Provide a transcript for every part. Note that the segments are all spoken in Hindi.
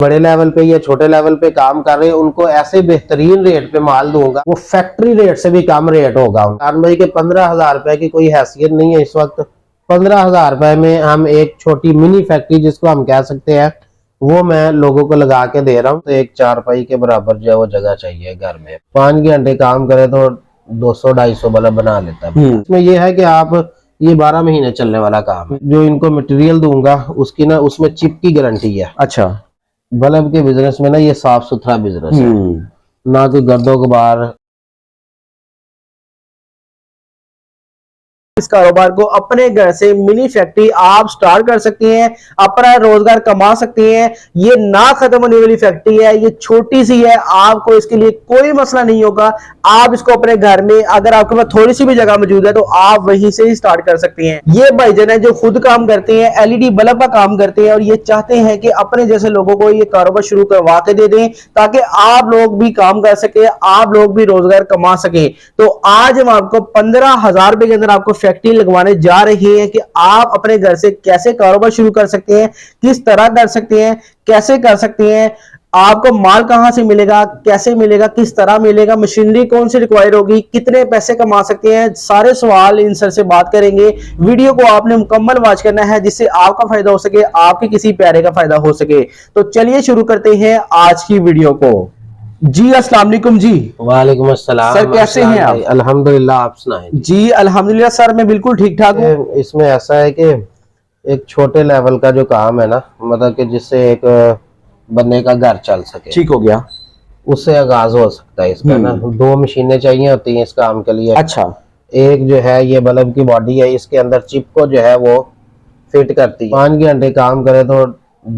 बड़े लेवल पे या छोटे लेवल पे काम कर रहे हैं उनको ऐसे बेहतरीन रेट पे माल दूंगा, वो फैक्ट्री रेट से भी कम रेट होगा। खान भाई के 15,000 रुपए की कोई हैसियत नहीं है इस वक्त। 15,000 रुपए में हम एक छोटी मिनी फैक्ट्री जिसको हम कह सकते हैं वो मैं लोगों को लगा के दे रहा हूँ। तो एक चारपाई के बराबर जो है वो जगह चाहिए घर में। 5 घंटे काम करे तो 200-250 बल्ब बना लेता है। इसमें ये है कि आप ये 12 महीने चलने वाला काम है। जो इनको मटेरियल दूंगा उसकी ना उसमें चिप की गारंटी है। अच्छा, बल्ब के बिजनेस में ना ये साफ सुथरा बिजनेस है, ना कोई गर्दो गुबार। इस कारोबार को अपने घर से मिनी फैक्ट्री आप स्टार्ट कर सकते हैं, अपना रोजगार कमा सकते हैं। ये ना खत्म होने वाली फैक्ट्री है, ये छोटी सी है, आपको इसके लिए कोई मसला नहीं होगा। आप इसको अपने घर में, अगर आपके पास थोड़ी सी भी जगह मौजूद है तो आप वहीं से ही स्टार्ट कर सकते हैं। ये भाईजान है जो खुद काम करते हैं, एलईडी बल्ब का काम करते हैं और ये चाहते हैं कि अपने जैसे लोगों को ये कारोबार शुरू करवा के दे दें ताकि आप लोग भी काम कर सके, आप लोग भी रोजगार कमा सके। तो आज हम आपको 15,000 रुपए के अंदर आपको फैक्ट्री लगवाने जा रही है कि आप अपने घर से कैसे कारोबार शुरू कर सकते हैं, किस तरह कर सकते हैं, कैसे कर सकते हैं, आपको माल कहां से मिलेगा, कैसे मिलेगा, किस तरह मिलेगा, मशीनरी कौन सी रिक्वायर होगी, कितने पैसे कमा सकते हैं, सारे सवाल इन सर से बात करेंगे। वीडियो को आपने मुकम्मल वॉच करना है जिससे आपका फायदा हो सके, आपके किसी प्यारे का फायदा हो सके। तो चलिए शुरू करते हैं आज की वीडियो को। जी अस्सलाम वालेकुम जी। वालेकुम अस्सलाम सर, कैसे हैं आप? अल्हम्दुलिल्लाह, आप सुनाएं? जी अल्हम्दुलिल्लाह सर, मैं बिल्कुल ठीक ठाक हूँ। इसमें ऐसा है कि एक छोटे लेवल का जो काम है ना, मतलब कि जिससे एक बंदे का घर चल सके, ठीक हो गया, उससे आगाज हो सकता है इसका ना। 2 मशीनें चाहिए होती हैं इस काम के लिए। अच्छा, एक जो है ये बल्ब की बॉडी है, इसके अंदर चिप को जो है वो फिट करती है। 5 घंटे काम करे तो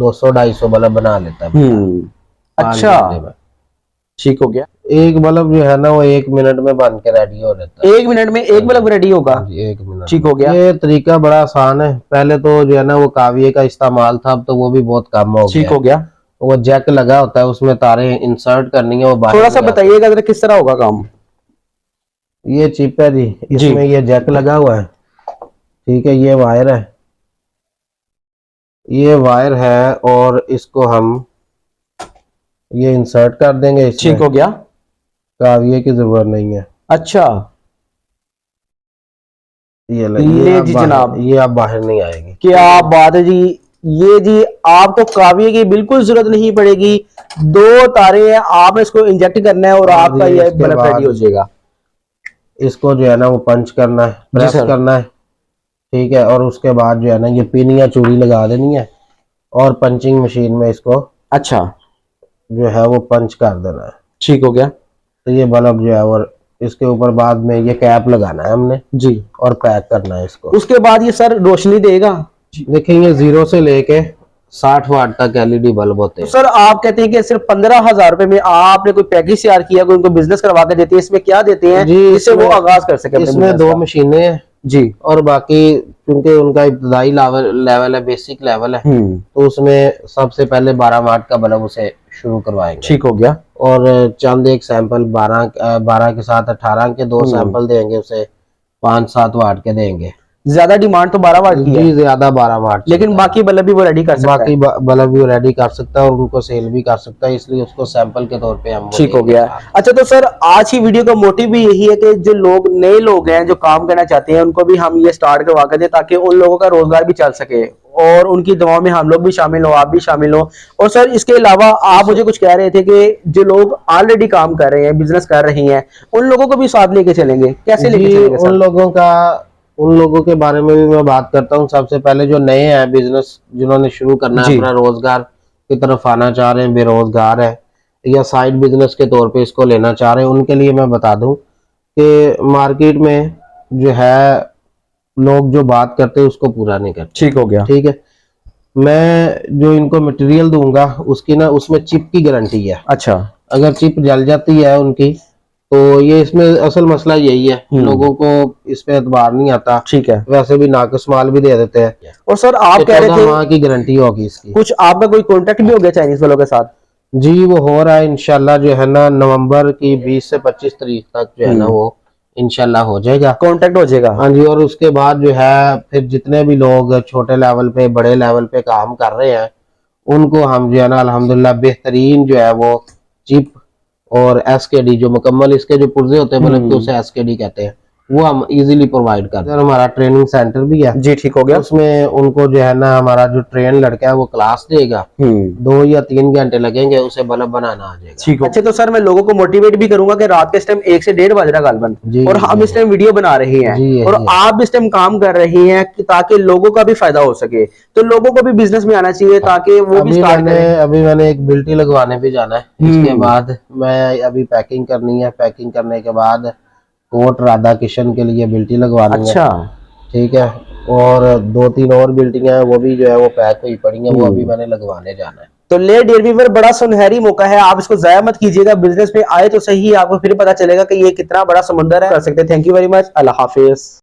200-250 बल्ब बना लेता है। 5 अच्छा, घंटे में ठीक हो गया। एक बल्ब जो है ना वो 1 मिनट में बन के रेडी हो जाता है। 1 मिनट में एक बल्ब रेडी होगा? हाँ जी, 1 मिनट। ठीक हो गया। ये तरीका बड़ा आसान है। पहले तो जो है ना वो काविये का इस्तेमाल था, अब तो वो भी बहुत कम हो गया। ठीक हो गया। वो जैक लगा होता है, उसमें तारे इंसर्ट करनी है, वो बाहर थोड़ा सा बताइएगा जरा किस तरह होगा काम। ये चिप है जी, इसमें ये जैक लगा हुआ है, ठीक है। ये वायर है, ये वायर है और इसको हम ये इंसर्ट कर देंगे इसमें। ठीक हो गया। काविये की जरूरत नहीं है। अच्छा, ये ले जी जनाब, ये आप बाहर नहीं आएगी। क्या बात है जी। ये जी आपको काविये की बिल्कुल जरूरत नहीं पड़ेगी। 2 तारे हैं, आप इसको इंजेक्ट करना है और आपका ये बल्ब रेडी हो जाएगा। इसको जो है ना वो पंच करना है, प्रेस करना है, ठीक है। और उसके बाद जो है ना ये पिन या चूड़ी लगा देनी है और पंचिंग मशीन में इसको अच्छा जो है वो पंच कर देना है। ठीक हो गया। तो ये बल्ब जो है और इसके ऊपर बाद में ये कैप लगाना है हमने जी, और पैक करना है इसको। उसके बाद ये सर रोशनी देगा। देखिए ये 0 से लेके 60 वाट तक एलईडी बल्ब होते हैं। तो सर आप कहते हैं कि सिर्फ 15,000 रुपए में आपने कोई पैकेज तैयार किया, कोई उनको बिजनेस करवा के देते हैं, इसमें क्या देते हैं जिससे वो आगाज कर सके? इसमें 2 मशीनें हैं जी, और बाकी क्योंकि उनका इब्तदाई लेवल है, बेसिक लेवल है, तो उसमें सबसे पहले 12 वाट का बल्ब उसे शुरू करवाएंगे। ठीक हो गया। और चंद एक सैंपल 12 के साथ 18 के 2 सैंपल देंगे, उसे 5-7 वाट के देंगे। ज्यादा डिमांड तो 12 वाट की है, ज्यादा 12 वाट, लेकिन बाकी बल्ब भी वो रेडी कर सकता है। बाकी बल्ब भी रेडी कर सकता है और उनको सेल भी कर सकता है, इसलिए उसको सैंपल के तौर पे हम। ठीक हो गया। अच्छा, तो सर आज की वीडियो का मोटिव भी यही है कि जो लोग नए लोग हैं जो काम करना चाहते हैं उनको भी हम ये स्टार्ट करवा कर दें ताकि उन लोगों का रोजगार भी चल सके और उनकी दवाओं में हम लोग भी शामिल हो, आप भी शामिल हो। और सर इसके अलावा आप मुझे कुछ कह रहे थे कि जो लोग ऑलरेडी काम कर रहे हैं, बिजनेस कर रहे हैं, उन लोगों को भी साथ लेके चलेंगे, कैसे लेके चलेंगे? उन लोगों के बारे में भी मैं बात करता हूँ। सबसे पहले जो नए हैं बिजनेस, जिन्होंने शुरू करना है, अपना रोजगार की तरफ आना चाह रहे हैं, बेरोजगार है या साइड बिजनेस के तौर पे इसको लेना चाह रहे हैं, उनके लिए मैं बता दूं कि मार्केट में जो है लोग जो बात करते हैं उसको पूरा नहीं करते। ठीक हो गया। ठीक है, मैं जो इनको मटेरियल दूंगा उसकी ना उसमें चिप की गारंटी है। अच्छा, अगर चिप जल जाती है उनकी तो ये इसमें असल मसला यही है, लोगों को इस पे एतबार नहीं आता। ठीक है, वैसे भी नाकस माल भी दे देते हैं। और सर आप कह रहे थे वहाँ की गारंटी होगी इसकी। कुछ आपका कोई कॉन्टेक्ट भी हो गया चाइनीज वालों के साथ? जी वो हो रहा है इंशाल्लाह, जो है ना नवंबर की 20 से 25 तारीख तक जो है ना वो इंशाल्लाह हो जाएगा, कॉन्टेक्ट हो जाएगा। हाँ जी। और उसके बाद जो है फिर जितने भी लोग छोटे लेवल पे बड़े लेवल पे काम कर रहे हैं उनको हम जो है ना अल्हम्दुलिल्लाह बेहतरीन जो है वो चिप और एसकेडी जो मुकम्मल इसके जो पुर्जे होते हैं मतलब कि उसे एसकेडी कहते हैं, वो हम इजीली प्रोवाइड करते हैं। हमारा ट्रेनिंग सेंटर भी है जी, ठीक हो गया। उसमें उनको जो है ना हमारा जो ट्रेन लड़का है वो क्लास देगा, 2 या 3 घंटे लगेंगे उसे बल्ब बनाना आ जाएगा। ठीक हो। अच्छा, तो सर मैं लोगों को मोटिवेट भी करूंगा कि रात के इस टाइम 1 से 1:30 बज रहा गालबन, जी, और हम जी, इस टाइम वीडियो बना रहे हैं जी, और जी। आप इस टाइम काम कर रहे हैं कि ताकि लोगों का भी फायदा हो सके, तो लोगों को भी बिजनेस में आना चाहिए ताकि वो भी स्टार्ट करें। अभी मैंने एक बिल्टी लगवाने भी जाना है, इसके बाद मैं अभी पैकिंग करनी है, पैकिंग करने के बाद कोट राधा किशन के लिए बिल्टी लगवानी है। अच्छा, ठीक है, और 2-3 और बिल्टियां हैं वो भी जो है वो पैक हुई पड़ी हैं, वो अभी मैंने लगवाने जाना है। तो ले डियर व्यूअर, बड़ा सुनहरी मौका है, आप इसको जाया मत कीजिएगा। बिजनेस में आए तो सही, आपको फिर पता चलेगा कि ये कितना बड़ा समुंदर है। कर सकते। Thank you very much. Allah Hafiz.